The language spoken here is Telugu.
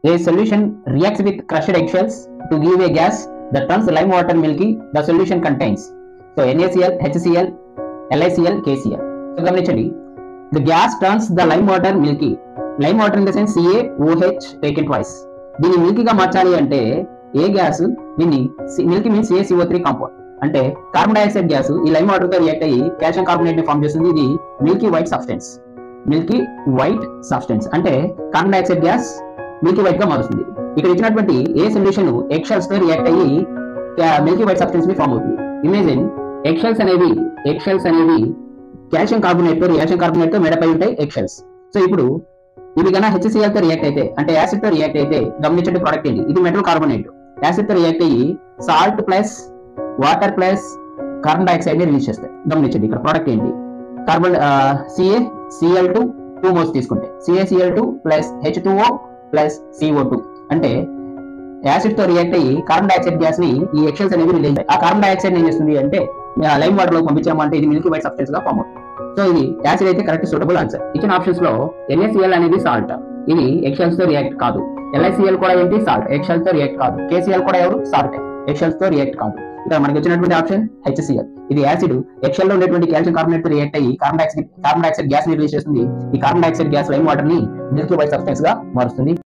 A solution reacts with crushed eggshells to give a gas that turns lime water milky. The solution contains so NaCl, HCl, LiCl, KCl. So గమనించండి, the gas turns the lime water milky. Lime water in the sense CaOH taken twice. దీన్ని మిల్కీగా మార్చాలి అంటే ఏ గ్యాస్ దీన్ని మిల్కీ మీన్స్ CaCO3 కాంపౌండ్ అంటే కార్బన్ డైఆక్సైడ్ గ్యాస్ ఈ లైమ్ వాటర్ తో రియాక్ట్ అయ్యి కాల్షియం కార్బోనేట్ ని ఫామ్ చేస్తుంది. ఇది milky white substance. Milky white substance అంటే carbon dioxide gas milky white గా మారుతుంది. ఇక్కడ ఇచ్చినటువంటి ఏ సొల్యూషన్ ఎగ్షెల్స్ తో రియాక్ట్ అయ్యి మిల్కీ వైట్ సబ్స్టెన్స్ ని ఫామ్ అవుతుంది. ఇమేజిన్ ఎగ్షెల్స్ అనేవి కాల్షియం కార్బోనేట్ తో మేడపై ఉంటాయి ఎగ్షెల్స్. సో ఇప్పుడు ఇవి కన్నా HCl తో రియాక్ట్ అయితే అంటే యాసిడ్ తో రియాక్ట్ అయితే గమనించండి ప్రోడక్ట్ ఏంటి, ఇది మెటల్ కార్బోనేట్. యాసిడ్ తో రియాక్ట్ అయ్యి salt plus water plus carbon dioxide ని రిలీజ్ చేస్తాయి. గమనించండి ఇక్కడ ప్రోడక్ట్ ఏంటి, కార్బన్ CaCl2 2 మోల్స్ తీసుకుంటే CaCl2 plus H2O plus CO2 అంటే యాసిడ్ తో రియాక్ట్ అయ్యి కార్బన్ డైఆక్సైడ్ గ్యాస్ ని ఈ ఎగ్షెల్స్ అనేవి రిలీజ్ అయ్యి ఆ కార్బన్ డైఆక్సైడ్ ఏం చేస్తుంది అంటే లైమ్ వాటర్ లో పంపించామంటే ఇది మిల్కీ వైట్ సబ్స్టెన్స్ గా ఫామ్ అవుతుంది. సో ఇది యాసిడ్ అయితే కరెక్ట్ సూటబుల్ ఆన్సర్. ఇచ్చిన ఆప్షన్స్ లో NaCl అనేది సాల్ట్, ఇది ఎగ్షెల్స్ తో రియాక్ట్ కాదు. LiCl కూడా ఏంటి సాల్ట్, ఎగ్షెల్స్ తో రియాక్ట్ కాదు. KCl కూడా ఎవరు సాల్ట్, ఎగ్షెల్స్ తో రియాక్ట్ కాదు. ఇక్కడ మనకి వచ్చినటువంటి ఆప్షన్ HCl. ఇది యాసిడ్ ఎగ్షెల్ లో ఉండేటువంటి కాల్షియం కార్బోనేట్ తో రియాక్ట్ అయ్యి కార్బన్ డైఆక్సైడ్ గ్యాస్ ని రిలీజ్ చేస్తుంది. ఈ carbon dioxide gas lime water ని మిల్కీ వైట్ సబ్స్టెన్స్ గా మారుస్తుంది.